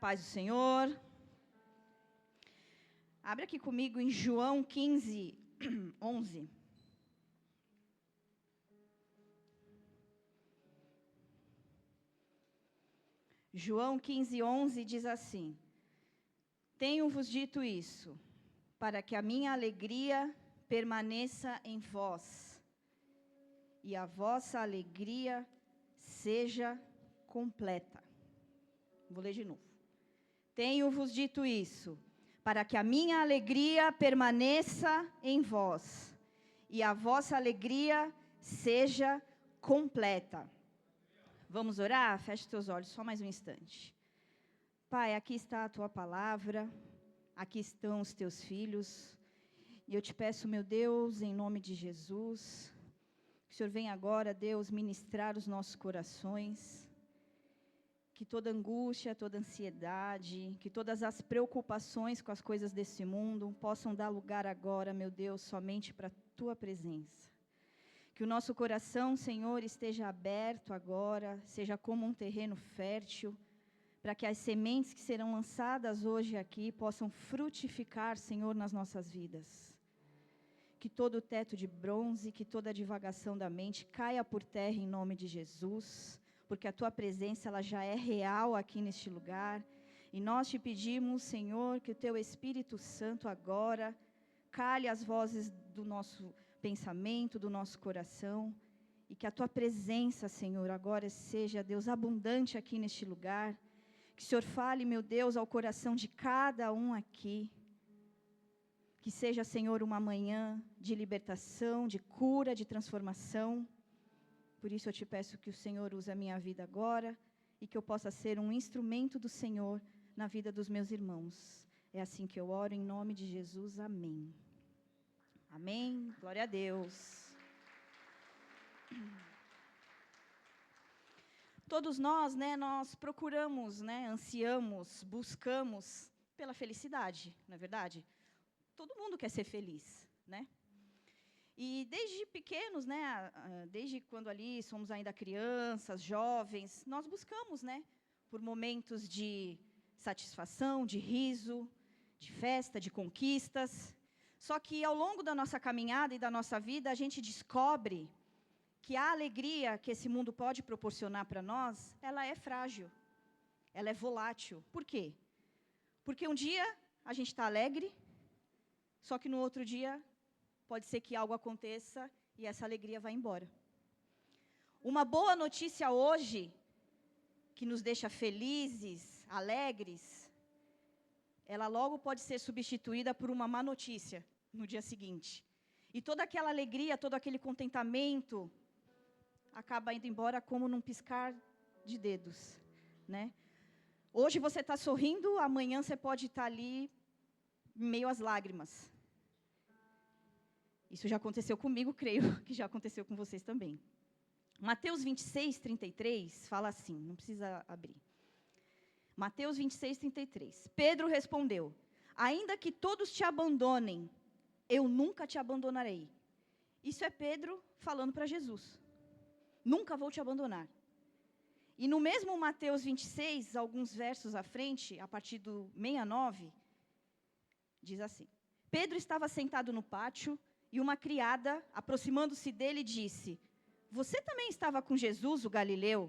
paz do Senhor. Abre aqui comigo em João 15, 11. João 15, 11 diz assim: Tenho-vos dito isso, para que a minha alegria permaneça em vós, e a vossa alegria seja completa. Vou ler de novo. Tenho-vos dito isso, para que a minha alegria permaneça em vós, e a vossa alegria seja completa. Vamos orar? Feche os teus olhos, só mais um instante. Pai, aqui está a tua palavra, aqui estão os teus filhos, e eu te peço, meu Deus, em nome de Jesus, que o Senhor venha agora, Deus, ministrar os nossos corações, que toda angústia, toda ansiedade, que todas as preocupações com as coisas desse mundo possam dar lugar agora, meu Deus, somente para a tua presença. Que o nosso coração, Senhor, esteja aberto agora, seja como um terreno fértil, para que as sementes que serão lançadas hoje aqui possam frutificar, Senhor, nas nossas vidas. Que todo o teto de bronze, que toda a divagação da mente caia por terra em nome de Jesus, porque a tua presença ela já é real aqui neste lugar. E nós te pedimos, Senhor, que o teu Espírito Santo agora cale as vozes do nosso pensamento, do nosso coração, e que a tua presença, Senhor, agora seja, Deus, abundante aqui neste lugar. Que o Senhor fale, meu Deus, ao coração de cada um aqui. Que seja, Senhor, uma manhã de libertação, de cura, de transformação. Por isso eu te peço que o Senhor use a minha vida agora e que eu possa ser um instrumento do Senhor na vida dos meus irmãos. É assim que eu oro, em nome de Jesus. Amém. Amém. Glória a Deus. Todos nós, nós procuramos, ansiamos, buscamos pela felicidade, não é verdade? Todo mundo quer ser feliz, E desde pequenos, desde quando ali somos ainda crianças, jovens, nós buscamos, por momentos de satisfação, de riso, de festa, de conquistas. Só que ao longo da nossa caminhada e da nossa vida, a gente descobre que a alegria que esse mundo pode proporcionar para nós, ela é frágil, ela é volátil. Por quê? Porque um dia a gente está alegre, só que no outro dia pode ser que algo aconteça e essa alegria vai embora. Uma boa notícia hoje, que nos deixa felizes, alegres, ela logo pode ser substituída por uma má notícia no dia seguinte. E toda aquela alegria, todo aquele contentamento acaba indo embora como num piscar de dedos, Hoje você está sorrindo, amanhã você pode estar ali em meio às lágrimas. Isso já aconteceu comigo, creio que já aconteceu com vocês também. Mateus 26, 33 fala assim, não precisa abrir. Mateus 26, 33. Pedro respondeu: ainda que todos te abandonem, eu nunca te abandonarei. Isso é Pedro falando para Jesus. Nunca vou te abandonar. E no mesmo Mateus 26, alguns versos à frente, a partir do 69, diz assim: Pedro estava sentado no pátio e uma criada, aproximando-se dele, disse: você também estava com Jesus, o Galileu?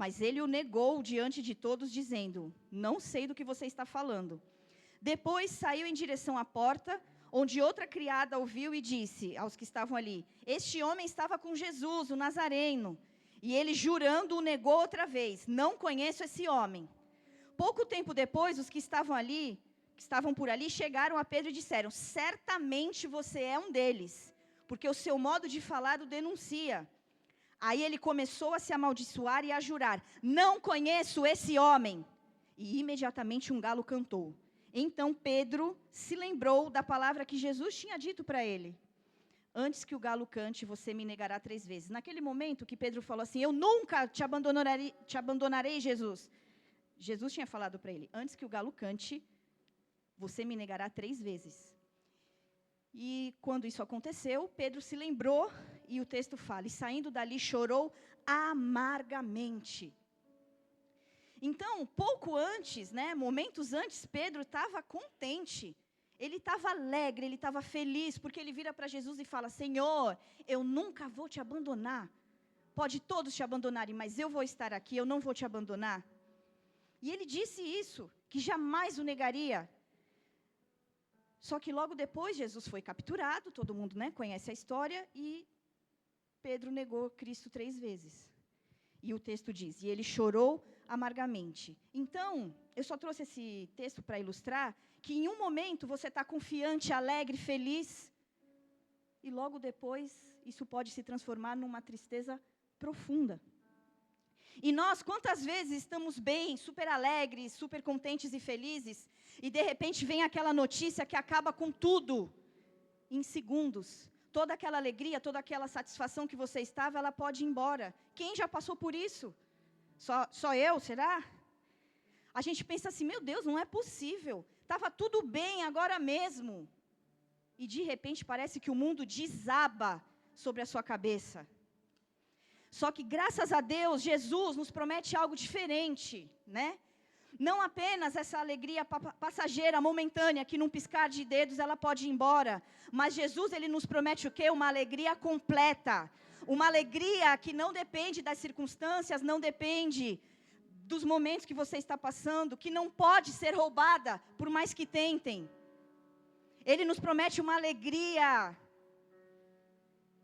Mas ele o negou diante de todos, dizendo: não sei do que você está falando. Depois saiu em direção à porta, onde outra criada ouviu e disse aos que estavam ali: este homem estava com Jesus, o Nazareno. E ele, jurando, o negou outra vez: não conheço esse homem. Pouco tempo depois, os que estavam por ali, chegaram a Pedro e disseram: certamente você é um deles, porque o seu modo de falar o denuncia. Aí ele começou a se amaldiçoar e a jurar: não conheço esse homem. E imediatamente um galo cantou. Então Pedro se lembrou da palavra que Jesus tinha dito para ele: antes que o galo cante, você me negará 3 vezes. Naquele momento que Pedro falou assim: eu nunca te abandonarei, Jesus. Jesus tinha falado para ele: antes que o galo cante, você me negará 3 vezes. E quando isso aconteceu, Pedro se lembrou, e o texto fala: e saindo dali chorou amargamente. Então, pouco antes, né, momentos antes, Pedro estava contente. Ele estava alegre, ele estava feliz, porque ele vira para Jesus e fala: Senhor, eu nunca vou te abandonar. Pode todos te abandonarem, mas eu vou estar aqui, eu não vou te abandonar. E ele disse isso, que jamais o negaria. Só que logo depois Jesus foi capturado, todo mundo, né, conhece a história, e Pedro negou Cristo 3 vezes. E o texto diz, e ele chorou amargamente. Então, eu só trouxe esse texto para ilustrar que em um momento você está confiante, alegre, feliz, e logo depois isso pode se transformar numa tristeza profunda. E nós, quantas vezes estamos bem, super alegres, super contentes e felizes, e de repente vem aquela notícia que acaba com tudo, em segundos. Toda aquela alegria, toda aquela satisfação que você estava, ela pode ir embora. Quem já passou por isso? Só eu, será? A gente pensa assim, meu Deus, não é possível. Estava tudo bem agora mesmo. E de repente parece que o mundo desaba sobre a sua cabeça. Só que graças a Deus, Jesus nos promete algo diferente, né? Não apenas essa alegria passageira, momentânea, que num piscar de dedos ela pode ir embora. Mas Jesus, ele nos promete o quê? Uma alegria completa. Uma alegria que não depende das circunstâncias, não depende dos momentos que você está passando, que não pode ser roubada, por mais que tentem. Ele nos promete uma alegria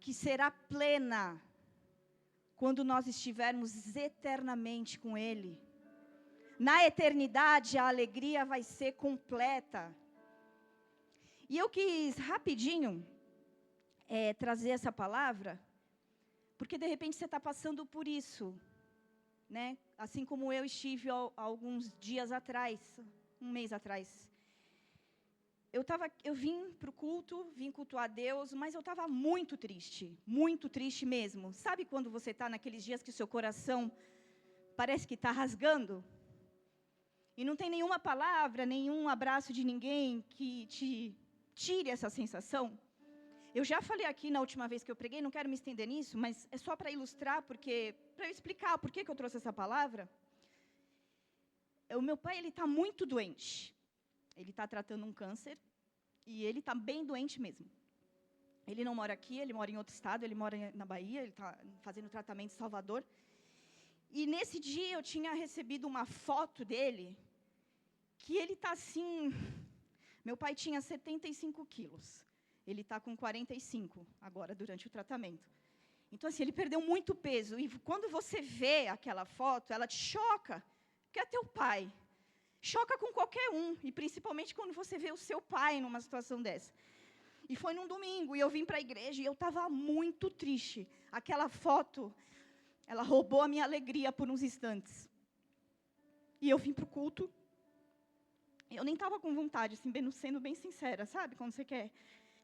que será plena quando nós estivermos eternamente com Ele. Na eternidade, a alegria vai ser completa. E eu quis rapidinho trazer essa palavra, porque de repente você está passando por isso, né? Assim como eu estive alguns dias atrás, um mês atrás. Eu vim para o culto, vim cultuar a Deus, mas eu estava muito triste mesmo. Sabe quando você está naqueles dias que o seu coração parece que está rasgando? E não tem nenhuma palavra, nenhum abraço de ninguém que te tire essa sensação? Eu já falei aqui na última vez que eu preguei, não quero me estender nisso, mas é só para ilustrar, para eu explicar por que eu trouxe essa palavra. O meu pai, ele está muito doente. Ele está tratando um câncer e ele está bem doente mesmo. Ele não mora aqui, ele mora em outro estado, ele mora na Bahia, ele está fazendo tratamento em Salvador. E nesse dia eu tinha recebido uma foto dele, que ele está assim... Meu pai tinha 75 quilos, ele está com 45 agora, durante o tratamento. Então assim, ele perdeu muito peso, e quando você vê aquela foto, ela te choca, porque é teu pai. Choca com qualquer um, e principalmente quando você vê o seu pai numa situação dessa. E foi num domingo, e eu vim para a igreja, e eu estava muito triste. Aquela foto, ela roubou a minha alegria por uns instantes. E eu vim para o culto, eu nem estava com vontade, assim, sendo bem sincera, sabe? Quando você quer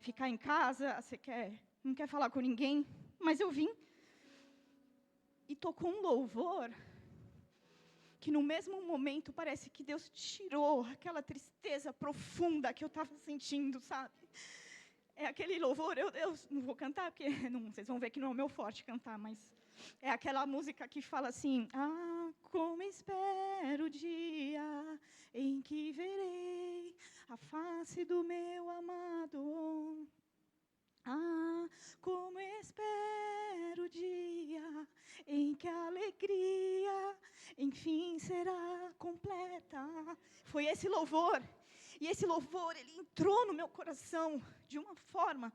ficar em casa, não quer falar com ninguém, mas eu vim. E tocou um louvor, que no mesmo momento parece que Deus tirou aquela tristeza profunda que eu estava sentindo, sabe? É aquele louvor, eu não vou cantar, porque vocês vão ver que não é o meu forte cantar, mas é aquela música que fala assim: ah, como espero o dia em que verei a face do meu amado. Ah, como espero o dia em que a alegria, enfim, será completa. Foi esse louvor. E esse louvor, ele entrou no meu coração de uma forma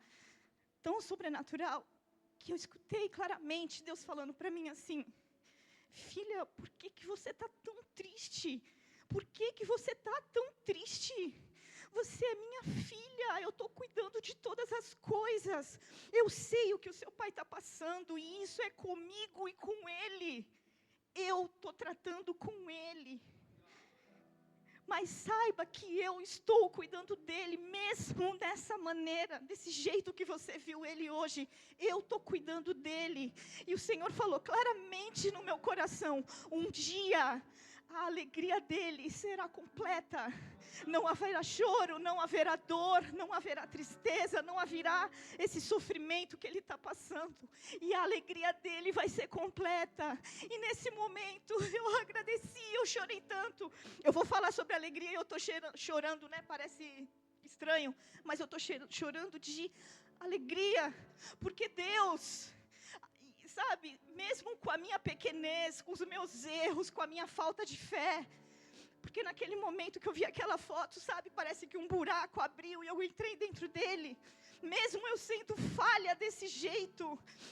tão sobrenatural, que eu escutei claramente Deus falando para mim assim: filha, por que você está tão triste? Por que você está tão triste? Você é minha filha, eu estou cuidando de todas as coisas. Eu sei o que o seu pai está passando, e isso é comigo e com ele. Eu estou tratando com ele. Mas saiba que eu estou cuidando dele, mesmo dessa maneira, desse jeito que você viu ele hoje. Eu estou cuidando dele. E o Senhor falou claramente no meu coração: um dia a alegria dele será completa. Não haverá choro, não haverá dor, não haverá tristeza, não haverá esse sofrimento que ele está passando. E a alegria dele vai ser completa. E nesse momento eu agradeci, eu chorei tanto. Eu vou falar sobre alegria e eu estou chorando, né? Parece estranho, mas eu estou chorando de alegria, porque Deus, sabe, mesmo com a minha pequenez, com os meus erros, com a minha falta de fé, porque naquele momento que eu vi aquela foto, sabe, parece que um buraco abriu e eu entrei dentro dele. Mesmo eu sendo falha desse jeito,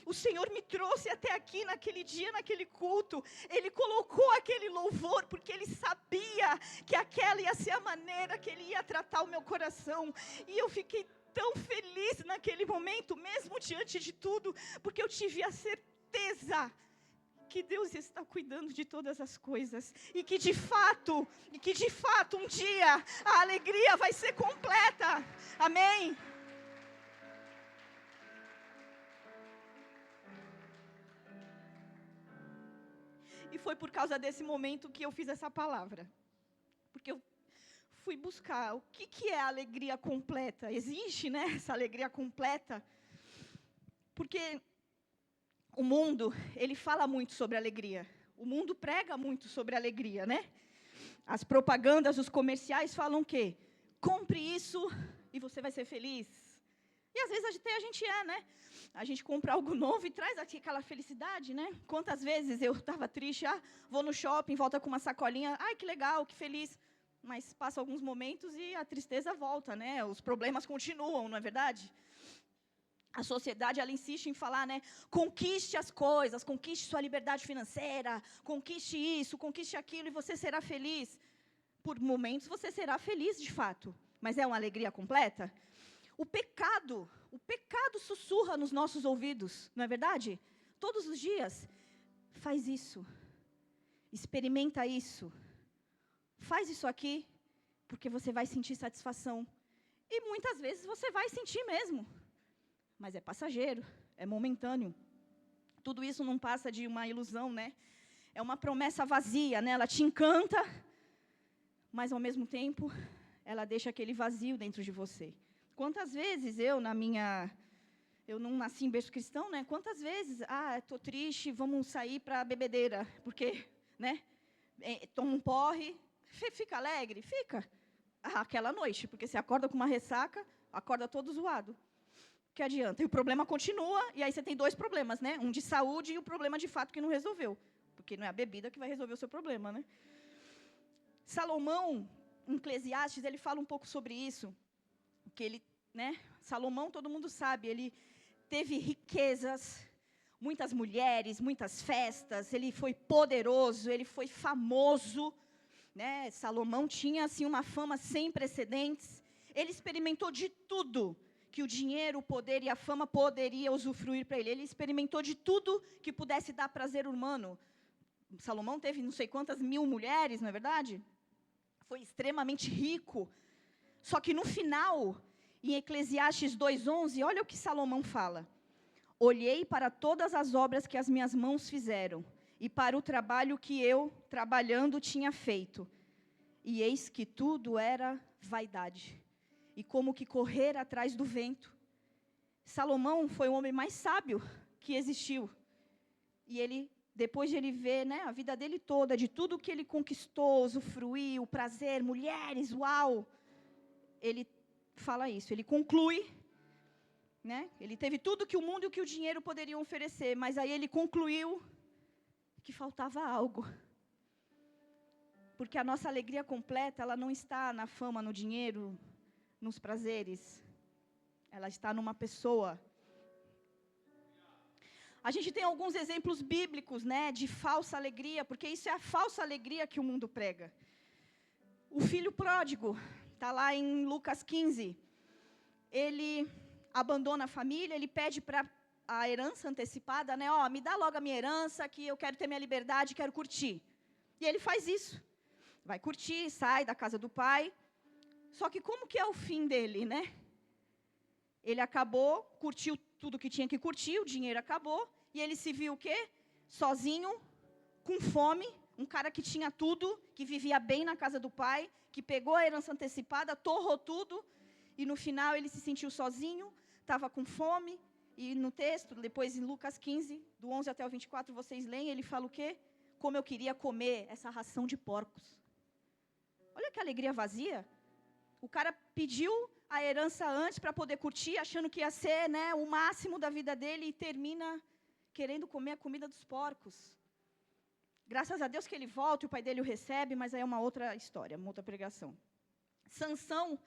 o Senhor me trouxe até aqui naquele dia, naquele culto. Ele colocou aquele louvor, porque Ele sabia que aquela ia ser a maneira que Ele ia tratar o meu coração. E eu fiquei tão feliz naquele momento, mesmo diante de tudo, porque eu tive a certeza que Deus está cuidando de todas as coisas, e que de fato um dia a alegria vai ser completa. Amém? E foi por causa desse momento que eu fiz essa palavra, porque eu fui buscar o que é a alegria completa. Existe, né, essa alegria completa? Porque o mundo, ele fala muito sobre alegria. O mundo prega muito sobre alegria, né? As propagandas, os comerciais falam o quê? Compre isso e você vai ser feliz. E às vezes até a gente né? A gente compra algo novo e traz aquela felicidade, né? Quantas vezes eu estava triste, vou no shopping, volta com uma sacolinha, ai que legal, que feliz. Mas passa alguns momentos e a tristeza volta, né? Os problemas continuam, não é verdade? A sociedade, ela insiste em falar, né? Conquiste as coisas, conquiste sua liberdade financeira, conquiste isso, conquiste aquilo e você será feliz. Por momentos você será feliz de fato, mas é uma alegria completa? O pecado sussurra nos nossos ouvidos, não é verdade? Todos os dias, faz isso, experimenta isso, faz isso aqui, porque você vai sentir satisfação. E muitas vezes você vai sentir mesmo. Mas é passageiro, é momentâneo. Tudo isso não passa de uma ilusão, né? É uma promessa vazia, né? Ela te encanta, mas ao mesmo tempo, ela deixa aquele vazio dentro de você. Quantas vezes eu não nasci em berço cristão, né? Quantas vezes, estou triste, vamos sair para a bebedeira, porque, né? Toma um porre, fica alegre? Fica. Aquela noite, porque você acorda com uma ressaca, acorda todo zoado. Que adianta? E o problema continua, e aí você tem dois problemas, né? Um de saúde e o problema de fato que não resolveu. Porque não é a bebida que vai resolver o seu problema, né? Salomão, em Eclesiastes, ele fala um pouco sobre isso. Que ele, né? Salomão, todo mundo sabe, ele teve riquezas, muitas mulheres, muitas festas, ele foi poderoso, ele foi famoso, né? Salomão tinha, assim, uma fama sem precedentes. Ele experimentou de tudo que o dinheiro, o poder e a fama poderia usufruir para ele. Ele experimentou de tudo que pudesse dar prazer humano. Salomão teve não sei quantas mil mulheres, não é verdade? Foi extremamente rico. Só que no final, em Eclesiastes 2:11, olha o que Salomão fala. Olhei para todas as obras que as minhas mãos fizeram, e para o trabalho que eu, trabalhando, tinha feito. E eis que tudo era vaidade. E como que correr atrás do vento. Salomão foi o homem mais sábio que existiu. E ele, depois de ele ver, né, a vida dele toda, de tudo que ele conquistou, usufruiu, o prazer, mulheres, uau. Ele fala isso, ele conclui, né, ele teve tudo que o mundo e que o dinheiro poderiam oferecer, mas aí ele concluiu que faltava algo. Porque a nossa alegria completa, ela não está na fama, no dinheiro, nos prazeres, ela está numa pessoa. A gente tem alguns exemplos bíblicos, né, de falsa alegria, porque isso é a falsa alegria que o mundo prega. O filho pródigo, está lá em Lucas 15, ele abandona a família, ele pede para a herança antecipada, né, me dá logo a minha herança, que eu quero ter minha liberdade, quero curtir. E ele faz isso, vai curtir, sai da casa do pai. Só que como que é o fim dele, né? Ele acabou, curtiu tudo que tinha que curtir, o dinheiro acabou, e ele se viu o quê? Sozinho, com fome, Um cara que tinha tudo, que vivia bem na casa do pai, que pegou a herança antecipada, torrou tudo, e no final ele se sentiu sozinho, estava com fome, e no texto, depois em Lucas 15, do 11 até o 24, vocês leem, ele fala o quê? Como eu queria comer essa ração de porcos. Olha que alegria vazia. O cara pediu a herança antes para poder curtir, achando que ia ser, né, o máximo da vida dele, e termina querendo comer a comida dos porcos. Graças a Deus que ele volta e o pai dele o recebe, mas aí é uma outra história, uma outra pregação. Sansão,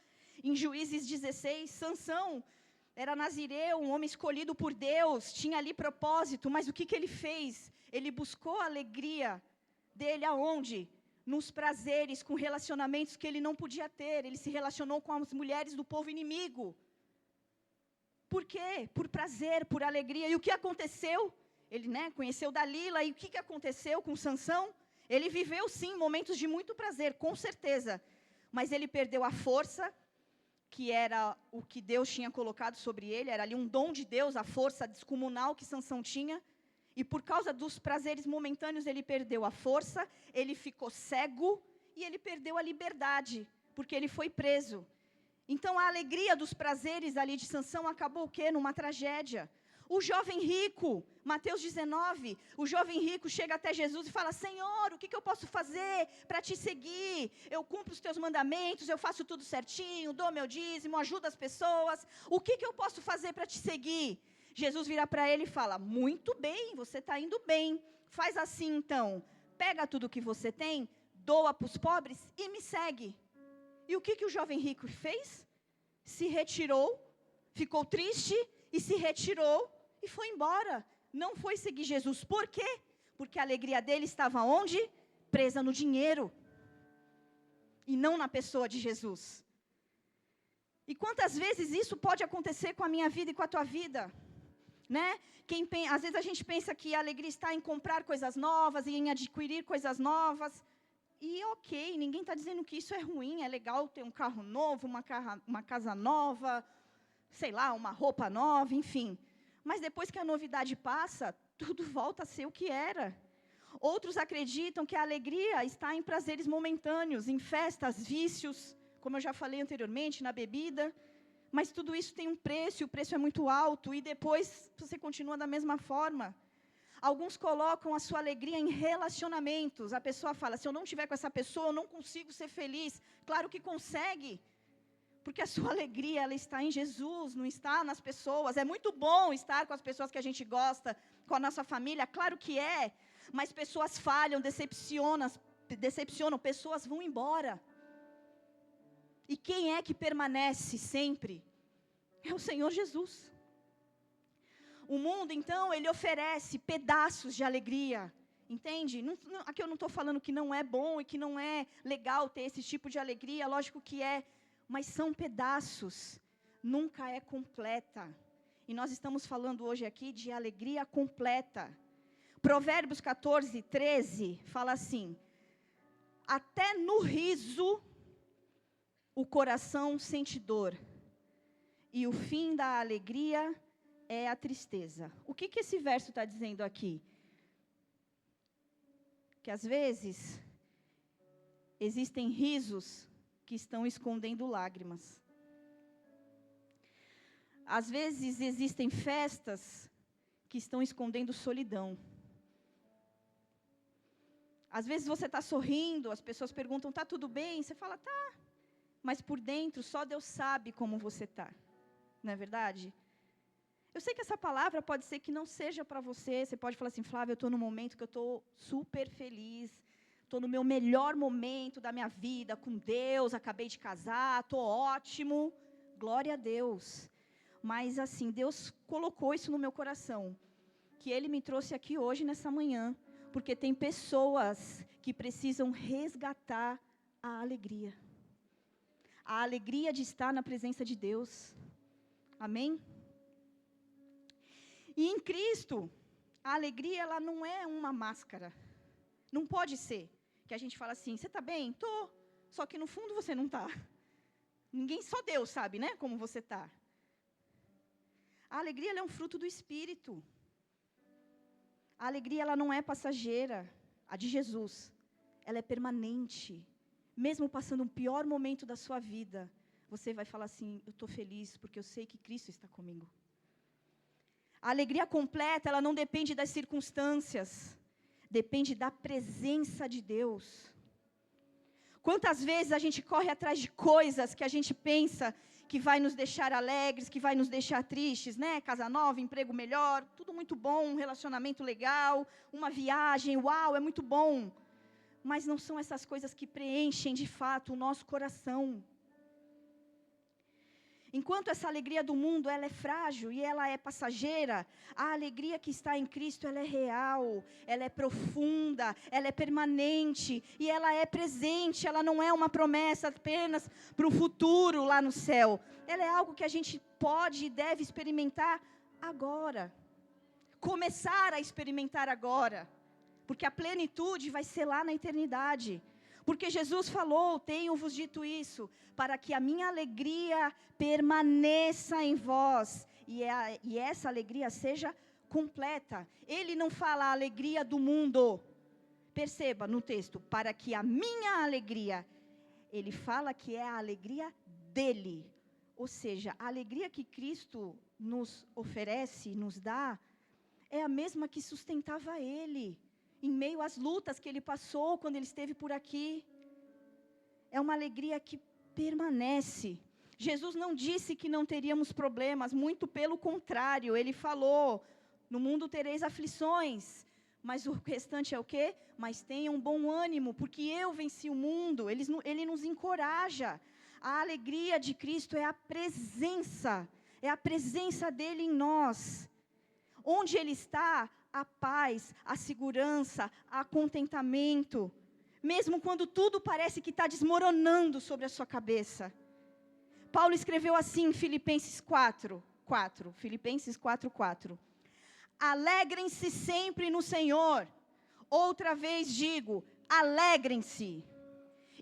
em Juízes 16, Sansão era nazireu, um homem escolhido por Deus, tinha ali propósito, mas o que ele fez? Ele buscou a alegria dele aonde? Nos prazeres, com relacionamentos que ele não podia ter. Ele se relacionou com as mulheres do povo inimigo. Por quê? Por prazer, por alegria. E o que aconteceu? Ele, conheceu Dalila, e o que aconteceu com Sansão? Ele viveu, sim, momentos de muito prazer, com certeza. Mas ele perdeu a força, que era o que Deus tinha colocado sobre ele, era ali um dom de Deus, a força descomunal que Sansão tinha. E por causa dos prazeres momentâneos, ele perdeu a força, ele ficou cego, e ele perdeu a liberdade, porque ele foi preso. Então, a alegria dos prazeres ali de Sansão acabou o quê? Numa tragédia. O jovem rico, Mateus 19, o jovem rico chega até Jesus e fala: Senhor, o que eu posso fazer para te seguir? Eu cumpro os teus mandamentos, eu faço tudo certinho, dou meu dízimo, ajudo as pessoas. O que eu posso fazer para te seguir? Jesus vira para ele e fala: muito bem, você está indo bem. Faz assim então, pega tudo que você tem, doa para os pobres e me segue. E o que o jovem rico fez? Se retirou, ficou triste e se retirou e foi embora. Não foi seguir Jesus. Por quê? Porque a alegria dele estava onde? Presa no dinheiro. E não na pessoa de Jesus. E quantas vezes isso pode acontecer com a minha vida e com a tua vida? Às vezes a gente pensa que a alegria está em comprar coisas novas e em adquirir coisas novas. E ok, ninguém está dizendo que isso é ruim, é legal ter um carro novo, uma casa nova, sei lá, uma roupa nova, enfim. Mas depois que a novidade passa, tudo volta a ser o que era. Outros acreditam que a alegria está em prazeres momentâneos, em festas, vícios, como eu já falei anteriormente, na bebida. Mas tudo isso tem um preço, e o preço é muito alto, e depois você continua da mesma forma. Alguns colocam a sua alegria em relacionamentos. A pessoa fala: se eu não estiver com essa pessoa, eu não consigo ser feliz. Claro que consegue, porque a sua alegria ela está em Jesus, não está nas pessoas. É muito bom estar com as pessoas que a gente gosta, com a nossa família, claro que é. Mas pessoas falham, decepcionam, pessoas vão embora. E quem é que permanece sempre? É o Senhor Jesus. O mundo, então, ele oferece pedaços de alegria, entende? Aqui eu não estou falando que não é bom e que não é legal ter esse tipo de alegria, lógico que é, mas são pedaços, nunca é completa. E nós estamos falando hoje aqui de alegria completa. Provérbios 14, 13, fala assim: até no riso o coração sente dor, e o fim da alegria é a tristeza. O que esse verso está dizendo aqui? Que às vezes existem risos que estão escondendo lágrimas. Às vezes existem festas que estão escondendo solidão. Às vezes você está sorrindo, as pessoas perguntam: está tudo bem? Você fala: tá. Mas por dentro só Deus sabe como você está. Não é verdade? Eu sei que essa palavra pode ser que não seja para você. Você pode falar assim: Flávia, eu estou num momento que eu estou super feliz. Estou no meu melhor momento da minha vida, com Deus, acabei de casar, estou ótimo. Glória a Deus. Mas assim, Deus colocou isso no meu coração. Que Ele me trouxe aqui hoje, nessa manhã. Porque tem pessoas que precisam resgatar a alegria. A alegria de estar na presença de Deus. Amém? E em Cristo, a alegria ela não é uma máscara. Não pode ser que a gente fala assim: você está bem? Estou. Só que no fundo você não está. Só Deus sabe, como você está. A alegria ela é um fruto do Espírito. A alegria ela não é passageira, a de Jesus. ela é permanente. Mesmo passando um pior momento da sua vida, você vai falar assim, eu estou feliz porque eu sei que Cristo está comigo. A alegria completa, ela não depende das circunstâncias, depende da presença de Deus. Quantas vezes a gente corre atrás de coisas que a gente pensa que vai nos deixar alegres, que vai nos deixar tristes, né? Casa nova, emprego melhor, tudo muito bom, um relacionamento legal, uma viagem, uau, é muito bom. Mas não são essas coisas que preenchem de fato o nosso coração. Enquanto essa alegria do mundo, ela é frágil e ela é passageira, a alegria que está em Cristo, ela é real, ela é profunda, ela é permanente e ela é presente, ela não é uma promessa apenas para o futuro lá no céu. Ela é algo que a gente pode e deve experimentar agora. Começar a experimentar agora, porque a plenitude vai ser lá na eternidade. Porque Jesus falou, tenho-vos dito isso, para que a minha alegria permaneça em vós, e essa alegria seja completa. Ele não fala a alegria do mundo. Perceba no texto, para que a minha alegria, ele fala que é a alegria dele. Ou seja, a alegria que Cristo nos oferece, nos dá, é a mesma que sustentava ele. Em meio às lutas que ele passou quando ele esteve por aqui. É uma alegria que permanece. Jesus não disse que não teríamos problemas, muito pelo contrário, ele falou, no mundo tereis aflições, mas o restante é o quê? Mas tenham bom ânimo, porque eu venci o mundo, ele nos encoraja. A alegria de Cristo é a presença dele em nós. Onde ele está, a paz, a segurança, a contentamento, mesmo quando tudo parece que está desmoronando sobre a sua cabeça. Paulo escreveu assim em Filipenses 4:4. Filipenses 4:4. Alegrem-se sempre no Senhor. Outra vez digo, alegrem-se.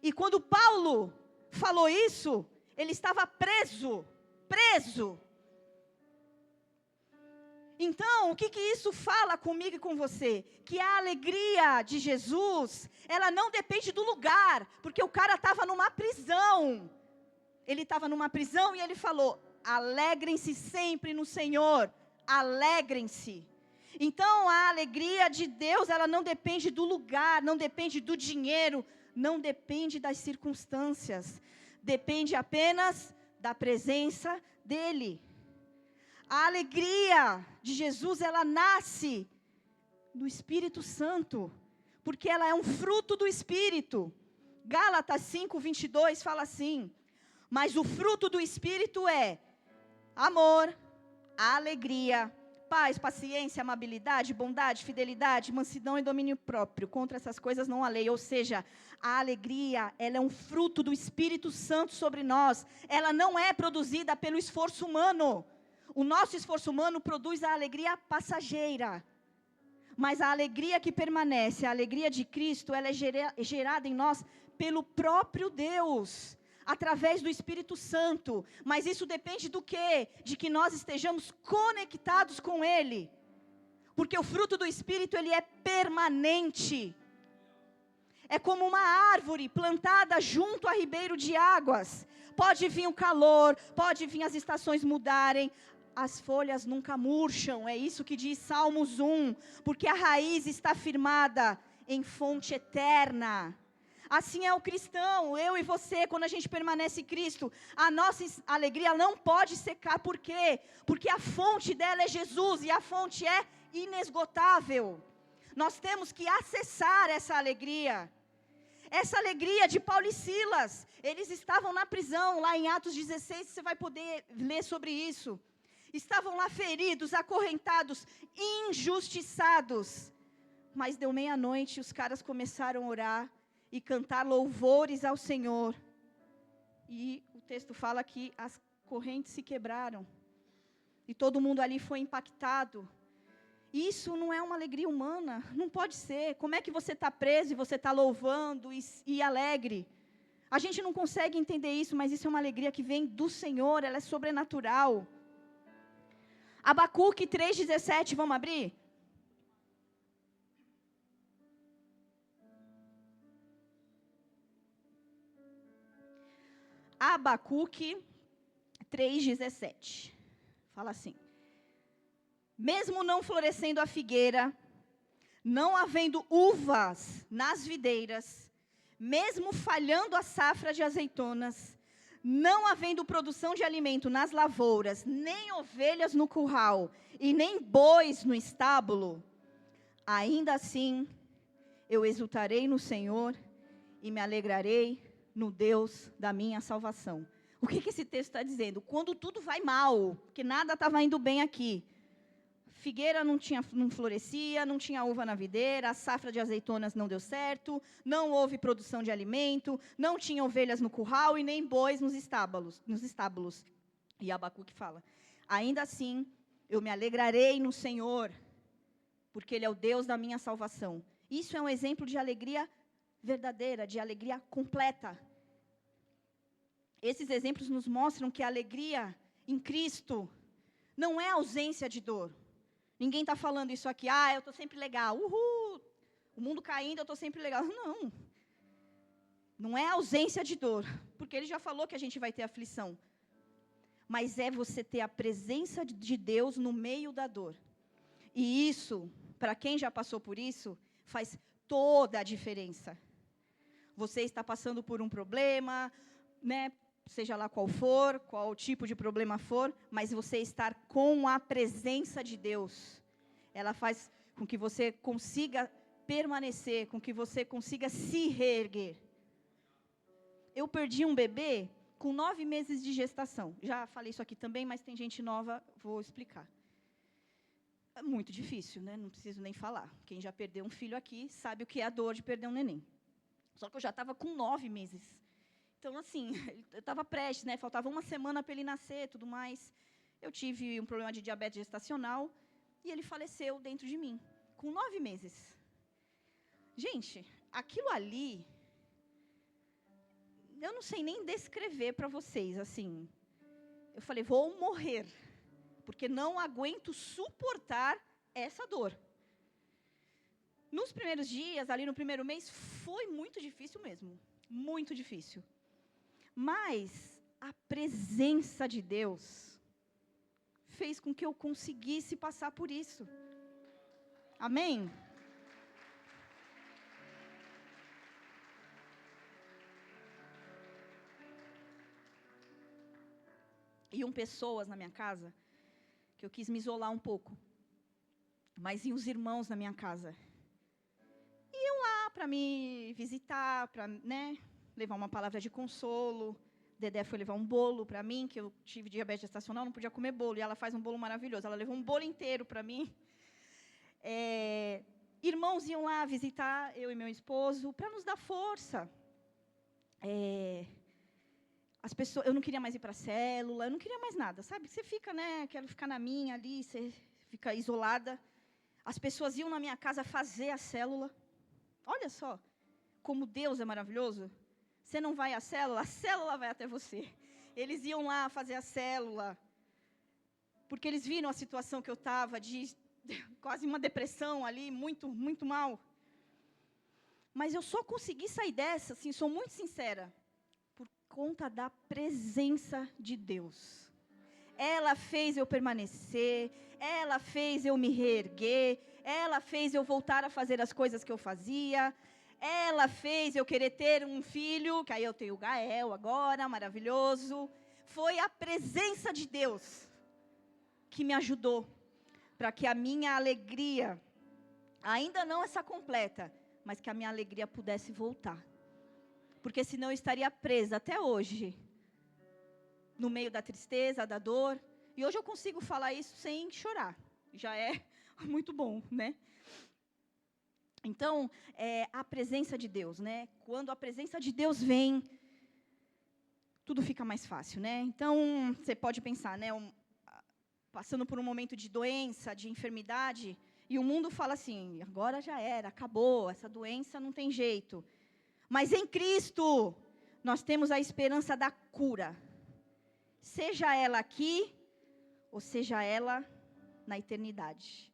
E quando Paulo falou isso, ele estava preso. Então, o que isso fala comigo e com você? Que a alegria de Jesus, ela não depende do lugar, porque o cara estava numa prisão. Ele estava numa prisão e ele falou, alegrem-se sempre no Senhor, alegrem-se. Então, a alegria de Deus, ela não depende do lugar, não depende do dinheiro, não depende das circunstâncias. Depende apenas da presença dEle. A alegria de Jesus, ela nasce do Espírito Santo, porque ela é um fruto do Espírito. Gálatas 5:22 fala assim, mas o fruto do Espírito é amor, alegria, paz, paciência, amabilidade, bondade, fidelidade, mansidão e domínio próprio. Contra essas coisas não há lei. Ou seja, a alegria, ela é um fruto do Espírito Santo sobre nós. Ela não é produzida pelo esforço humano. O nosso esforço humano produz a alegria passageira. Mas a alegria que permanece, a alegria de Cristo, ela é gerada em nós pelo próprio Deus, através do Espírito Santo. Mas isso depende do quê? De que nós estejamos conectados com Ele. Porque o fruto do Espírito, ele é permanente. É como uma árvore plantada junto a ribeiro de águas. Pode vir o calor, pode vir as estações mudarem, as folhas nunca murcham, é isso que diz Salmos 1, porque a raiz está firmada em fonte eterna. Assim é o cristão, eu e você, quando a gente permanece em Cristo, a nossa alegria não pode secar, por quê? Porque a fonte dela é Jesus, e a fonte é inesgotável. Nós temos que acessar essa alegria. Essa alegria de Paulo e Silas, eles estavam na prisão, lá em Atos 16, você vai poder ler sobre isso. Estavam lá feridos, acorrentados, injustiçados. Mas deu meia-noite, os caras começaram a orar e cantar louvores ao Senhor. E o texto fala que as correntes se quebraram. E todo mundo ali foi impactado. Isso não é uma alegria humana, não pode ser. Como é que você está preso e você está louvando e alegre? A gente não consegue entender isso, mas isso é uma alegria que vem do Senhor, ela é sobrenatural. Abacuque 3:17, vamos abrir? Abacuque 3,17. Fala assim: mesmo não florescendo a figueira, não havendo uvas nas videiras, mesmo falhando a safra de azeitonas, não havendo produção de alimento nas lavouras, nem ovelhas no curral, e nem bois no estábulo, ainda assim eu exultarei no Senhor e me alegrarei no Deus da minha salvação. O que esse texto está dizendo? Quando tudo vai mal, que nada estava indo bem aqui, figueira não florescia, não tinha uva na videira, a safra de azeitonas não deu certo, não houve produção de alimento, não tinha ovelhas no curral e nem bois nos estábulos. E Abacuque fala: ainda assim, eu me alegrarei no Senhor, porque Ele é o Deus da minha salvação. Isso é um exemplo de alegria verdadeira, de alegria completa. Esses exemplos nos mostram que a alegria em Cristo não é ausência de dor. Ninguém está falando isso aqui, eu estou sempre legal, uhul, o mundo caindo, eu estou sempre legal. Não, não é ausência de dor, porque Ele já falou que a gente vai ter aflição. Mas é você ter a presença de Deus no meio da dor. E isso, para quem já passou por isso, faz toda a diferença. Você está passando por um problema, né? Seja lá qual tipo de problema for, mas você estar com a presença de Deus, ela faz com que você consiga permanecer, com que você consiga se reerguer. Eu perdi um bebê com 9 meses de gestação. Já falei isso aqui também, mas tem gente nova, vou explicar. É muito difícil, né? Não preciso nem falar. Quem já perdeu um filho aqui sabe o que é a dor de perder um neném. Só que eu já estava com 9 meses. Então, assim, eu estava prestes, né? Faltava uma semana para ele nascer, tudo mais. Eu tive um problema de diabetes gestacional e ele faleceu dentro de mim, com 9 meses. Gente, aquilo ali, eu não sei nem descrever para vocês, assim. Eu falei, vou morrer, porque não aguento suportar essa dor. Nos primeiros dias, ali no primeiro mês, foi muito difícil mesmo, muito difícil. Mas a presença de Deus fez com que eu conseguisse passar por isso. Amém? Iam pessoas na minha casa, que eu quis me isolar um pouco. Mas iam os irmãos na minha casa. Iam lá para me visitar, para, né, levar uma palavra de consolo. Dedé foi levar um bolo para mim, que eu tive diabetes gestacional, não podia comer bolo. E ela faz um bolo maravilhoso. Ela levou um bolo inteiro para mim. Irmãos iam lá visitar eu e meu esposo para nos dar força. As pessoas, eu não queria mais ir para a célula, eu não queria mais nada, sabe? Você fica, né? Quero ficar na minha ali, você fica isolada. As pessoas iam na minha casa fazer a célula. Olha só, como Deus é maravilhoso. Você não vai à célula, a célula vai até você. Eles iam lá fazer a célula, porque eles viram a situação que eu estava, de quase uma depressão ali, muito, muito mal. Mas eu só consegui sair dessa, assim, sou muito sincera, por conta da presença de Deus. Ela fez eu permanecer, ela fez eu me reerguer, ela fez eu voltar a fazer as coisas que eu fazia, ela fez eu querer ter um filho, que aí eu tenho o Gael agora, maravilhoso. Foi a presença de Deus que me ajudou, para que a minha alegria, ainda não essa completa, mas que a minha alegria pudesse voltar. Porque senão eu estaria presa até hoje, no meio da tristeza, da dor. E hoje eu consigo falar isso sem chorar. Já é muito bom, né? Então, a presença de Deus, né? Quando a presença de Deus vem, tudo fica mais fácil, né? Então, você pode pensar, né? Passando por um momento de doença, de enfermidade, e o mundo fala assim, agora já era, acabou, essa doença não tem jeito. Mas em Cristo, nós temos a esperança da cura. Seja ela aqui, ou seja ela na eternidade.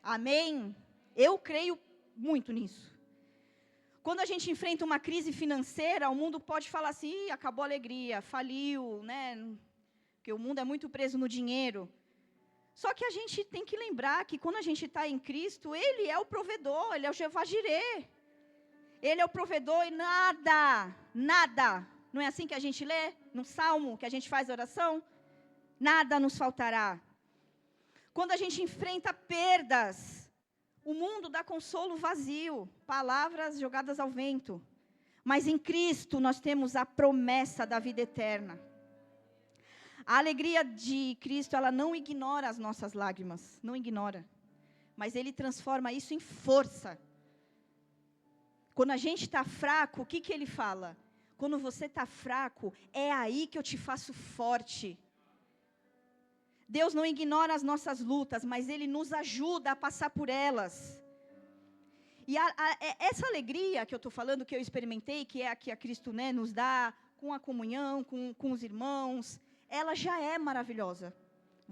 Amém? Eu creio muito nisso. Quando a gente enfrenta uma crise financeira, o mundo pode falar assim, "Ih, acabou a alegria, faliu, né? Porque o mundo é muito preso no dinheiro." Só que a gente tem que lembrar que quando a gente está em Cristo, Ele é o provedor, Ele é o Jeová Jirê. Ele é o provedor e nada, não é assim que a gente lê no Salmo, que a gente faz oração? Nada nos faltará. Quando a gente enfrenta perdas, o mundo dá consolo vazio, palavras jogadas ao vento. Mas em Cristo nós temos a promessa da vida eterna. A alegria de Cristo, ela não ignora as nossas lágrimas, não ignora. Mas Ele transforma isso em força. Quando a gente está fraco, o que Ele fala? Quando você está fraco, é aí que eu te faço forte. Deus não ignora as nossas lutas, mas Ele nos ajuda a passar por elas. E essa alegria que eu estou falando, que eu experimentei, que é a que a Cristo, né, nos dá, com a comunhão, com os irmãos, ela já é maravilhosa.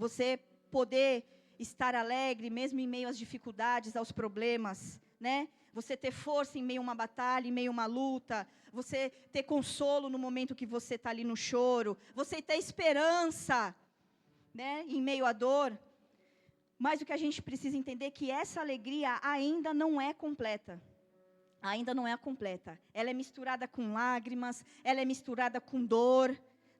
Você poder estar alegre, mesmo em meio às dificuldades, aos problemas, né? Você ter força em meio a uma batalha, em meio a uma luta, você ter consolo no momento que você está ali no choro, você ter esperança, né, em meio à dor. Mas o que a gente precisa entender é que essa alegria ainda não é completa. Ainda não é completa. Ela é misturada com lágrimas, ela é misturada com dor,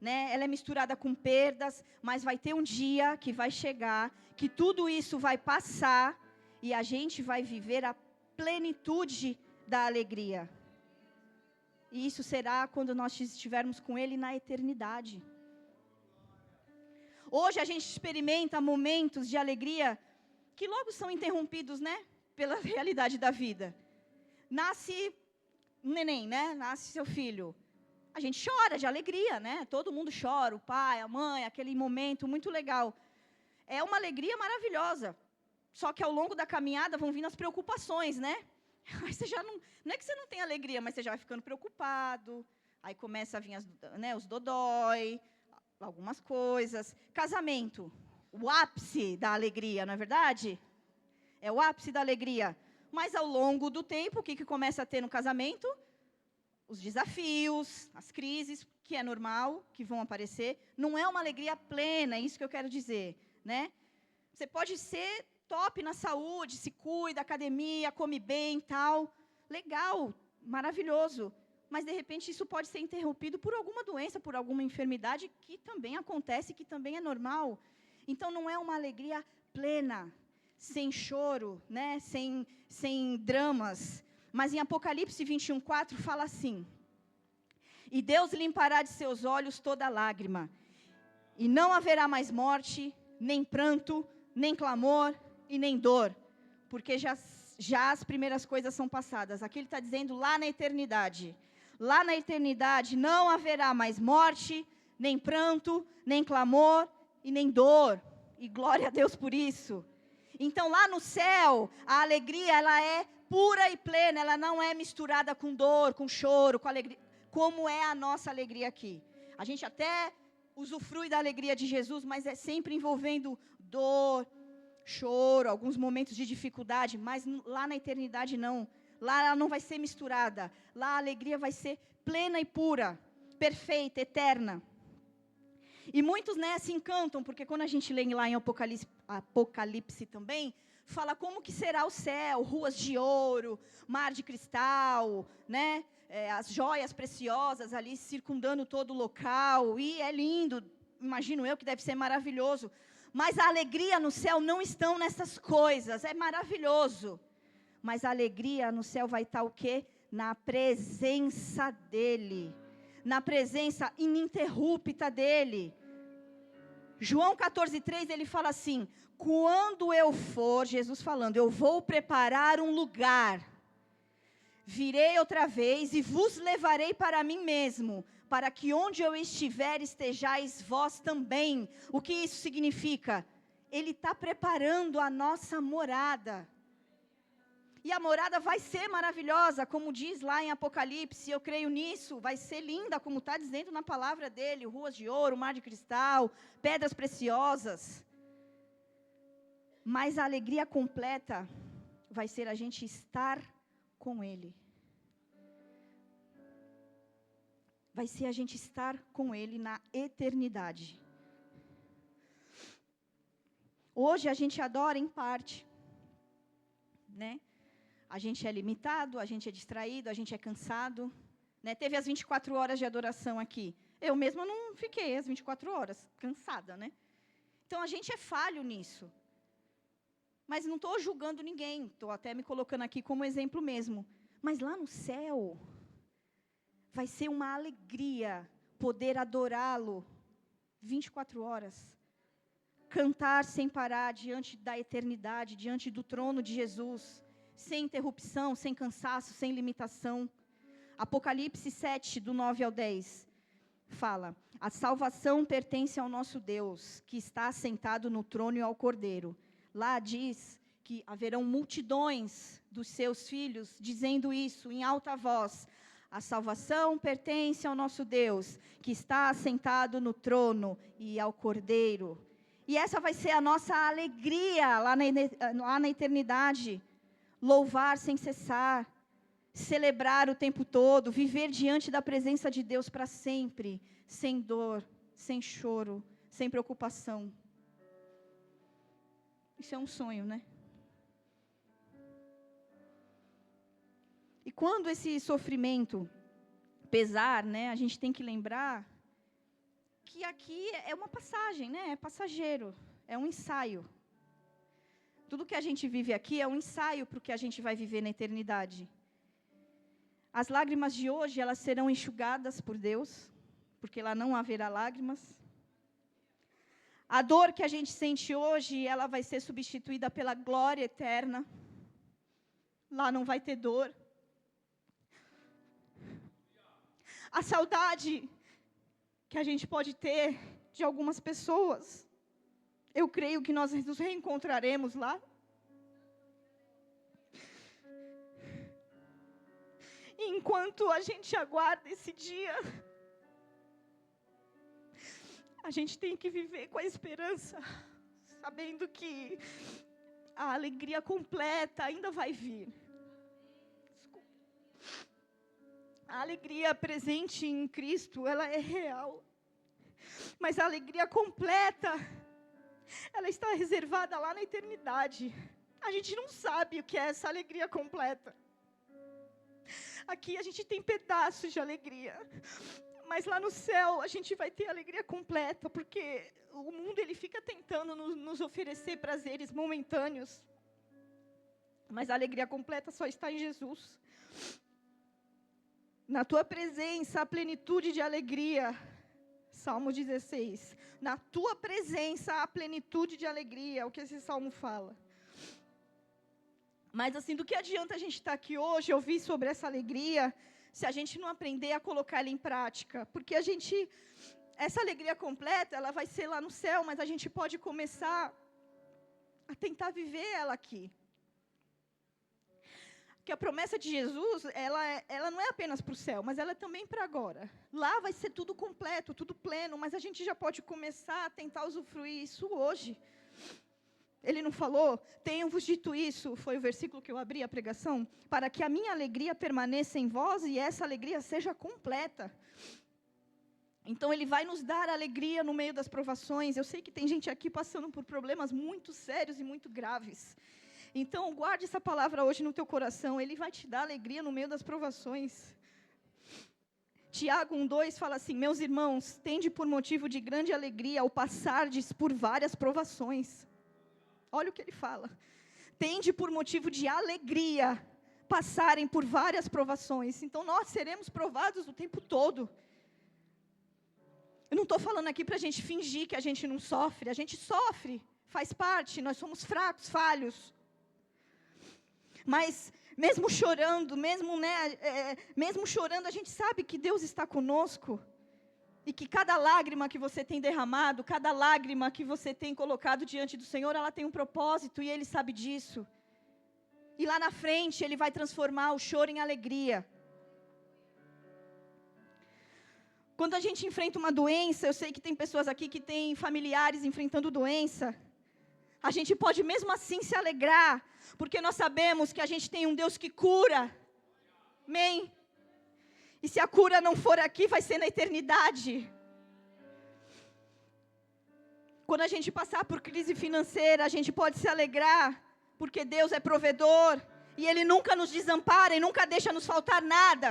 né? Ela é misturada com perdas, mas vai ter um dia que vai chegar, que tudo isso vai passar e a gente vai viver a plenitude da alegria. E isso será quando nós estivermos com Ele na eternidade. Hoje a gente experimenta momentos de alegria que logo são interrompidos, né, pela realidade da vida. Nasce um neném, né? Nasce seu filho. A gente chora de alegria, né? Todo mundo chora, o pai, a mãe, aquele momento muito legal. É uma alegria maravilhosa. Só que ao longo da caminhada vão vindo as preocupações, né? Aí você já não é que você não tem alegria, mas você já vai ficando preocupado. Aí começa a vir os dodói, algumas coisas. Casamento, o ápice da alegria, não é verdade? É o ápice da alegria. Mas ao longo do tempo, o que começa a ter no casamento? Os desafios, as crises, que é normal, que vão aparecer. Não é uma alegria plena, é isso que eu quero dizer, né? Você pode ser top na saúde, se cuida, academia, come bem e tal. Legal, maravilhoso. Mas, de repente, isso pode ser interrompido por alguma doença, por alguma enfermidade, que também acontece, que também é normal. Então, não é uma alegria plena, sem choro, né? sem dramas. Mas em Apocalipse 21:4 fala assim: "E Deus limpará de seus olhos toda lágrima, e não haverá mais morte, nem pranto, nem clamor e nem dor, porque já as primeiras coisas são passadas." Aqui ele está dizendo lá na eternidade. Lá na eternidade não haverá mais morte, nem pranto, nem clamor e nem dor. E glória a Deus por isso. Então lá no céu, a alegria ela é pura e plena, ela não é misturada com dor, com choro, com alegria, como é a nossa alegria aqui. A gente até usufrui da alegria de Jesus, mas é sempre envolvendo dor, choro, alguns momentos de dificuldade, mas lá na eternidade não. Lá ela não vai ser misturada. Lá a alegria vai ser plena e pura, perfeita, eterna. E muitos, né, se encantam, porque quando a gente lê lá em Apocalipse também, fala como que será o céu, ruas de ouro, mar de cristal, né, as joias preciosas ali circundando todo o local. E é lindo, imagino eu que deve ser maravilhoso. Mas a alegria no céu não estão nessas coisas, é maravilhoso. Mas a alegria no céu vai estar o quê? Na presença dEle. Na presença ininterrupta dEle. João 14:3, ele fala assim: "Quando eu for," Jesus falando, "eu vou preparar um lugar. Virei outra vez e vos levarei para mim mesmo, para que onde eu estiver estejais vós também." O que isso significa? Ele está preparando a nossa morada. E a morada vai ser maravilhosa, como diz lá em Apocalipse, eu creio nisso, vai ser linda, como está dizendo na palavra dele, ruas de ouro, mar de cristal, pedras preciosas. Mas a alegria completa vai ser a gente estar com Ele. vai ser a gente estar com Ele na eternidade. Hoje a gente adora em parte, né? A gente é limitado, a gente é distraído, a gente é cansado, né? Teve as 24 horas de adoração aqui. Eu mesma não fiquei as 24 horas, cansada, né? Então a gente é falho nisso. Mas não estou julgando ninguém, estou até me colocando aqui como exemplo mesmo. Mas lá no céu, vai ser uma alegria poder adorá-lo 24 horas. Cantar sem parar diante da eternidade, diante do trono de Jesus, sem interrupção, sem cansaço, sem limitação. Apocalipse 7, do 9 ao 10, fala: a salvação pertence ao nosso Deus, que está assentado no trono e ao Cordeiro. Lá diz que haverão multidões dos seus filhos dizendo isso em alta voz: a salvação pertence ao nosso Deus, que está assentado no trono e ao Cordeiro. E essa vai ser a nossa alegria lá na eternidade. Louvar sem cessar, celebrar o tempo todo, viver diante da presença de Deus para sempre, sem dor, sem choro, sem preocupação. Isso é um sonho, né? E quando esse sofrimento pesar, né, a gente tem que lembrar que aqui é uma passagem, né? É passageiro, é um ensaio. Tudo que a gente vive aqui é um ensaio para o que a gente vai viver na eternidade. As lágrimas de hoje, elas serão enxugadas por Deus, porque lá não haverá lágrimas. A dor que a gente sente hoje, ela vai ser substituída pela glória eterna. Lá não vai ter dor. A saudade que a gente pode ter de algumas pessoas, eu creio que nós nos reencontraremos lá. E enquanto a gente aguarda esse dia, a gente tem que viver com a esperança, sabendo que a alegria completa ainda vai vir. A alegria presente em Cristo, ela é real. Mas a alegria completa, ela está reservada lá na eternidade. A gente não sabe o que é essa alegria completa. Aqui a gente tem pedaços de alegria. Mas lá no céu a gente vai ter alegria completa, porque o mundo ele fica tentando nos oferecer prazeres momentâneos. Mas a alegria completa só está em Jesus. Na tua presença, a plenitude de alegria. Salmo 16. Na tua presença, a plenitude de alegria. É o que esse salmo fala. Mas assim, do que adianta a gente estar aqui hoje, ouvir sobre essa alegria, se a gente não aprender a colocar ela em prática? Porque essa alegria completa, ela vai ser lá no céu, mas a gente pode começar a tentar viver ela aqui. Que a promessa de Jesus, ela não é apenas para o céu, mas ela é também para agora. Lá vai ser tudo completo, tudo pleno, mas a gente já pode começar a tentar usufruir isso hoje. Ele não falou: tenho-vos dito isso, foi o versículo que eu abri a pregação, para que a minha alegria permaneça em vós e essa alegria seja completa. Então ele vai nos dar alegria no meio das provações. Eu sei que tem gente aqui passando por problemas muito sérios e muito graves. Então, guarde essa palavra hoje no teu coração. Ele vai te dar alegria no meio das provações. Tiago 1:2 fala assim: meus irmãos, tende por motivo de grande alegria ao passardes por várias provações. Olha o que ele fala. Tende por motivo de alegria passarem por várias provações. Então, nós seremos provados o tempo todo. Eu não estou falando aqui para a gente fingir que a gente não sofre. A gente sofre, faz parte, nós somos fracos, falhos. Mas mesmo chorando, mesmo chorando, a gente sabe que Deus está conosco. E que cada lágrima que você tem derramado, cada lágrima que você tem colocado diante do Senhor, ela tem um propósito e Ele sabe disso. E lá na frente Ele vai transformar o choro em alegria. Quando a gente enfrenta uma doença, eu sei que tem pessoas aqui que têm familiares enfrentando doença. A gente pode mesmo assim se alegrar, porque nós sabemos que a gente tem um Deus que cura. Amém? E se a cura não for aqui, vai ser na eternidade. Quando a gente passar por crise financeira, a gente pode se alegrar, porque Deus é provedor, e Ele nunca nos desampara, e nunca deixa nos faltar nada.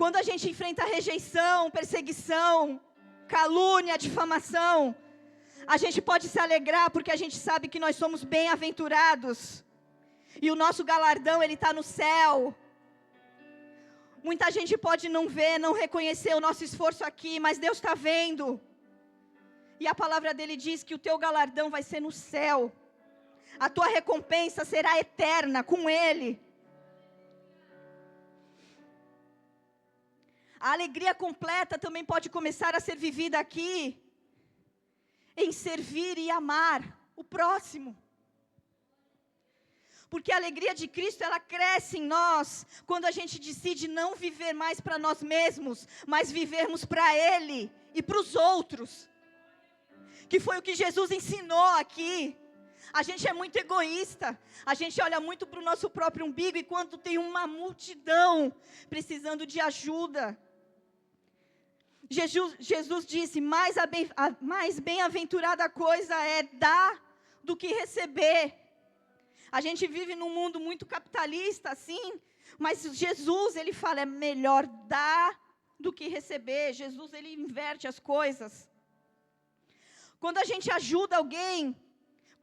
Quando a gente enfrenta rejeição, perseguição, calúnia, difamação, a gente pode se alegrar, porque a gente sabe que nós somos bem-aventurados, e o nosso galardão, ele está no céu. Muita gente pode não ver, não reconhecer o nosso esforço aqui, mas Deus está vendo. E a palavra dele diz que o teu galardão vai ser no céu. A tua recompensa será eterna com Ele. A alegria completa também pode começar a ser vivida aqui, em servir e amar o próximo. Porque a alegria de Cristo, ela cresce em nós, quando a gente decide não viver mais para nós mesmos, mas vivermos para Ele e para os outros. Que foi o que Jesus ensinou aqui. A gente é muito egoísta, a gente olha muito para o nosso próprio umbigo, e quando tem uma multidão precisando de ajuda. Jesus disse, mais bem-aventurada coisa é dar do que receber. A gente vive num mundo muito capitalista, assim, mas Jesus, ele fala, é melhor dar do que receber. Jesus, ele inverte as coisas. Quando a gente ajuda alguém,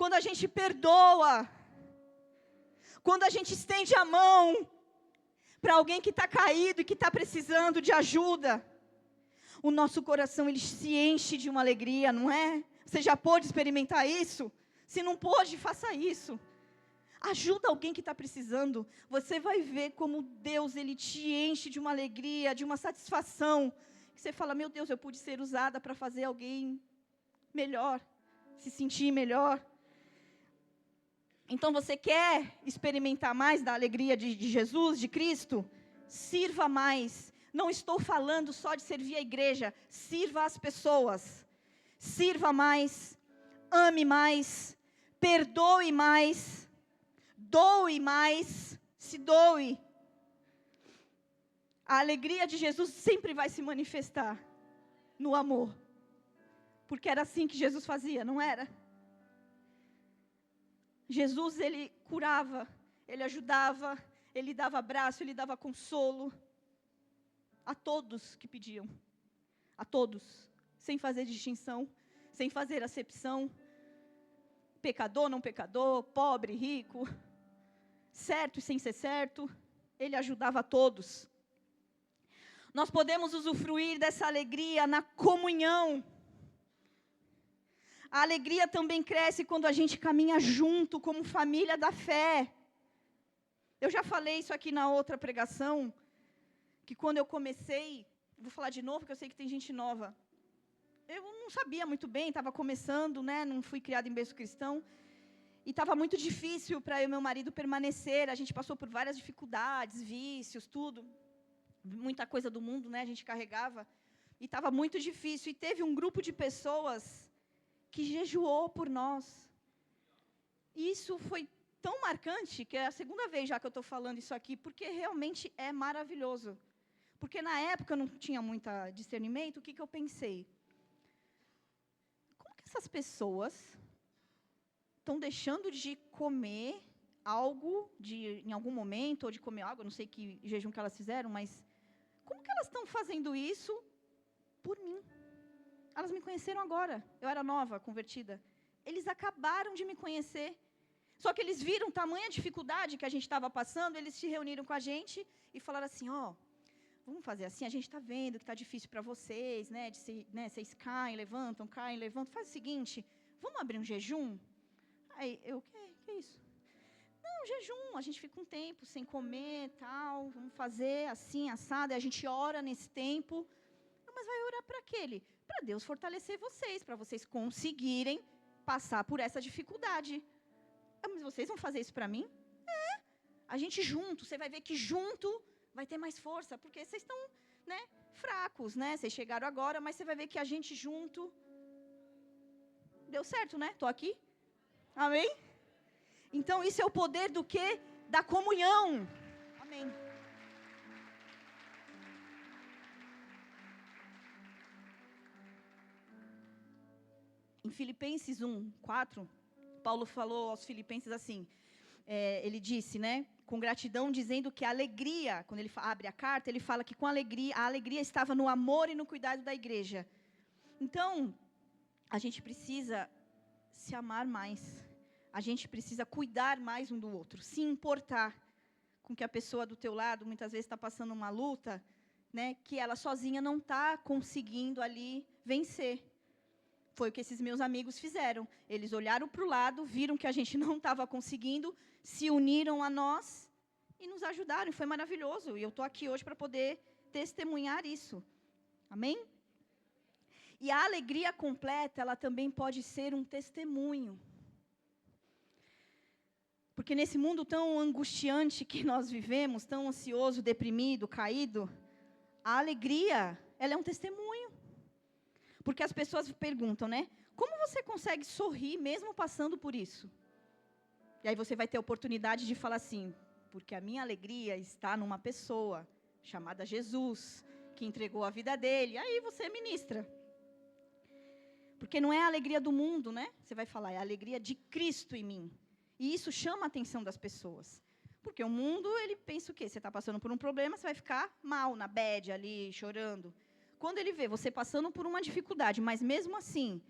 quando a gente perdoa, quando a gente estende a mão para alguém que está caído e que está precisando de ajuda, o nosso coração, ele se enche de uma alegria, não é? Você já pôde experimentar isso? Se não pôde, faça isso. Ajuda alguém que está precisando, você vai ver como Deus, ele te enche de uma alegria, de uma satisfação, que você fala, meu Deus, eu pude ser usada para fazer alguém melhor, se sentir melhor. Então você quer experimentar mais da alegria de Jesus, de Cristo? Sirva mais. Não estou falando só de servir a igreja, sirva as pessoas. Sirva mais, ame mais, perdoe mais, doe mais, se doe. A alegria de Jesus sempre vai se manifestar no amor. Porque era assim que Jesus fazia, não era? Jesus, ele curava, ele ajudava, ele dava abraço, ele dava consolo a todos que pediam. A todos, sem fazer distinção, sem fazer acepção. Pecador, não pecador, pobre, rico, certo e sem ser certo, ele ajudava a todos. Nós podemos usufruir dessa alegria na comunhão. A alegria também cresce quando a gente caminha junto como família da fé. Eu já falei isso aqui na outra pregação, que quando eu comecei, vou falar de novo, porque eu sei que tem gente nova. Eu não sabia muito bem, estava começando, né? Não fui criada em berço cristão. E estava muito difícil para eu e meu marido permanecer. A gente passou por várias dificuldades, vícios, tudo. Muita coisa do mundo, né? A gente carregava. E estava muito difícil. E teve um grupo de pessoas que jejuou por nós. E isso foi tão marcante, que é a segunda vez já que eu estou falando isso aqui, porque realmente é maravilhoso. Porque na época eu não tinha muito discernimento, o que eu pensei? Como que essas pessoas estão deixando de comer algo em algum momento, ou de comer algo, eu não sei que jejum que elas fizeram, mas como que elas estão fazendo isso por mim? Elas me conheceram agora, eu era nova, convertida. Eles acabaram de me conhecer. Só que eles viram tamanha dificuldade que a gente estava passando, eles se reuniram com a gente e falaram assim, vamos fazer assim, a gente está vendo que está difícil para vocês, né, vocês caem, levantam, faz o seguinte, vamos abrir um jejum? Aí, que é isso? Não, jejum, a gente fica um tempo sem comer, tal, vamos fazer assim, assado, e a gente ora nesse tempo. Não, mas vai orar para aquele? Para Deus fortalecer vocês, para vocês conseguirem passar por essa dificuldade. Mas vocês vão fazer isso para mim? A gente junto, você vai ver que junto vai ter mais força, porque vocês estão, né, fracos, né? Vocês chegaram agora, mas você vai ver que a gente junto... Deu certo, né? Estou aqui. Amém? Então, isso é o poder do quê? Da comunhão. Amém. Filipenses 1:4, Paulo falou aos filipenses assim, ele disse, né, com gratidão, dizendo que a alegria, quando ele abre a carta, ele fala que com alegria, a alegria estava no amor e no cuidado da igreja. Então, a gente precisa se amar mais, a gente precisa cuidar mais um do outro, se importar com que a pessoa do teu lado, muitas vezes está passando uma luta, né, que ela sozinha não está conseguindo ali vencer. Foi o que esses meus amigos fizeram. Eles olharam para o lado, viram que a gente não estava conseguindo, se uniram a nós e nos ajudaram. E foi maravilhoso. E eu estou aqui hoje para poder testemunhar isso. Amém? E a alegria completa, ela também pode ser um testemunho. Porque nesse mundo tão angustiante que nós vivemos, tão ansioso, deprimido, caído, a alegria, ela é um testemunho. Porque as pessoas perguntam, né? Como você consegue sorrir mesmo passando por isso? E aí você vai ter a oportunidade de falar assim, porque a minha alegria está numa pessoa chamada Jesus, que entregou a vida dele. Aí você ministra. Porque não é a alegria do mundo, né? Você vai falar, é a alegria de Cristo em mim. E isso chama a atenção das pessoas. Porque o mundo, ele pensa o quê? Você está passando por um problema, você vai ficar mal, na bad ali, chorando. Quando ele vê você passando por uma dificuldade, mas mesmo assim,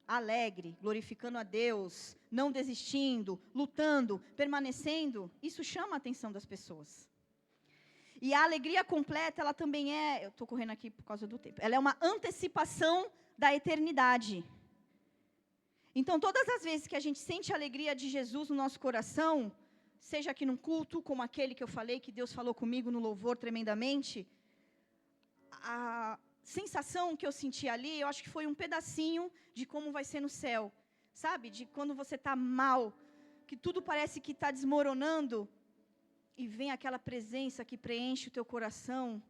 alegre, glorificando a Deus, não desistindo, lutando, permanecendo, isso chama a atenção das pessoas. E a alegria completa, ela também eu estou correndo aqui por causa do tempo, ela é uma antecipação da eternidade. Então, todas as vezes que a gente sente a alegria de Jesus no nosso coração, seja aqui num culto, como aquele que eu falei, que Deus falou comigo no louvor tremendamente, a sensação que eu senti ali, eu acho que foi um pedacinho de como vai ser no céu. Sabe? De quando você está mal, que tudo parece que está desmoronando, e vem aquela presença que preenche o teu coração.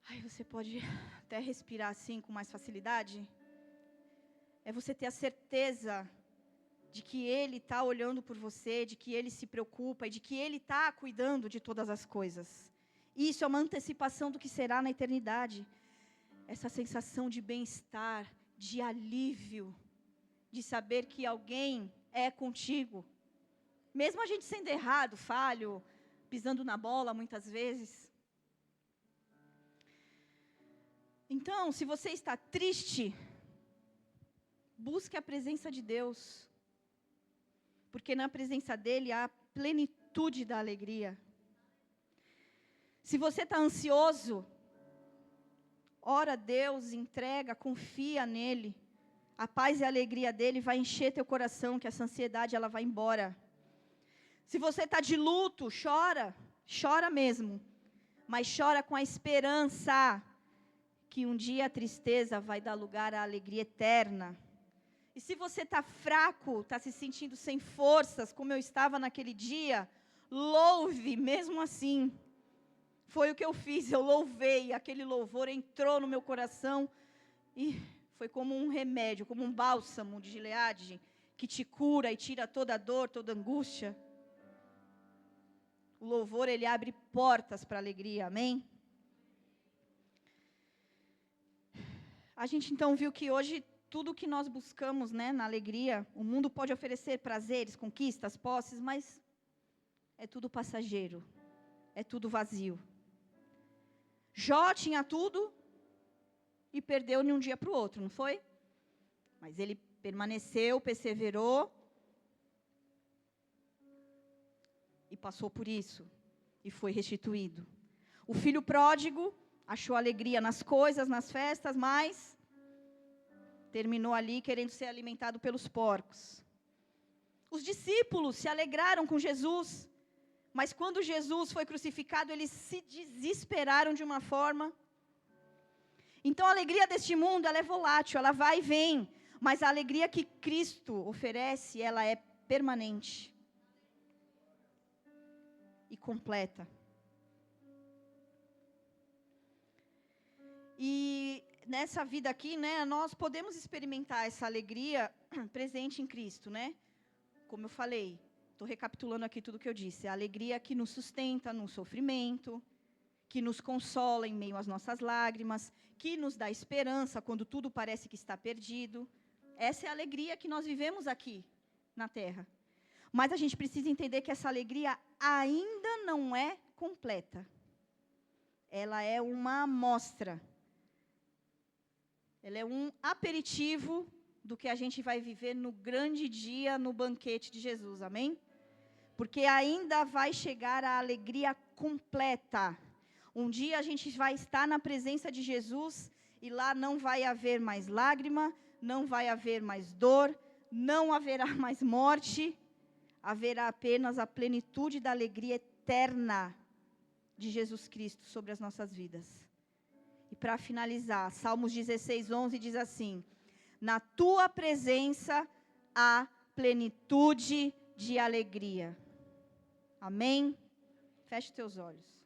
Aí você pode até respirar assim com mais facilidade. É você ter a certeza de que Ele está olhando por você, de que Ele se preocupa e de que Ele está cuidando de todas as coisas. Isso é uma antecipação do que será na eternidade. Essa sensação de bem-estar, de alívio, de saber que alguém é contigo. Mesmo a gente sendo errado, falho, pisando na bola muitas vezes. Então, se você está triste, busque a presença de Deus. Porque na presença dEle há a plenitude da alegria. Se você está ansioso, ora a Deus, entrega, confia nele. A paz e a alegria dele vai encher teu coração, que essa ansiedade ela vai embora. Se você está de luto, chora, chora mesmo. Mas chora com a esperança que um dia a tristeza vai dar lugar à alegria eterna. E se você está fraco, está se sentindo sem forças, como eu estava naquele dia, louve mesmo assim. Foi o que eu fiz, eu louvei, aquele louvor entrou no meu coração e foi como um remédio, como um bálsamo de Gileade, que te cura e tira toda a dor, toda a angústia. O louvor, ele abre portas para a alegria, amém? A gente então viu que hoje, tudo que nós buscamos, né, na alegria, o mundo pode oferecer prazeres, conquistas, posses, mas é tudo passageiro, é tudo vazio. Jó tinha tudo e perdeu de um dia para o outro, não foi? Mas ele permaneceu, perseverou e passou por isso e foi restituído. O filho pródigo achou alegria nas coisas, nas festas, mas terminou ali querendo ser alimentado pelos porcos. Os discípulos se alegraram com Jesus, mas quando Jesus foi crucificado, eles se desesperaram de uma forma. Então a alegria deste mundo, ela é volátil, ela vai e vem, mas a alegria que Cristo oferece, ela é permanente e completa. E nessa vida aqui, né, nós podemos experimentar essa alegria presente em Cristo, né? Como eu falei, estou recapitulando aqui tudo que eu disse. A alegria que nos sustenta no sofrimento, que nos consola em meio às nossas lágrimas, que nos dá esperança quando tudo parece que está perdido. Essa é a alegria que nós vivemos aqui na terra. Mas a gente precisa entender que essa alegria ainda não é completa. Ela é uma amostra. Ela é um aperitivo do que a gente vai viver no grande dia, no banquete de Jesus, amém? Porque ainda vai chegar a alegria completa. Um dia a gente vai estar na presença de Jesus e lá não vai haver mais lágrima, não vai haver mais dor, não haverá mais morte, haverá apenas a plenitude da alegria eterna de Jesus Cristo sobre as nossas vidas. E para finalizar, Salmos 16:11 diz assim: na tua presença há plenitude de alegria. Amém? Feche teus olhos.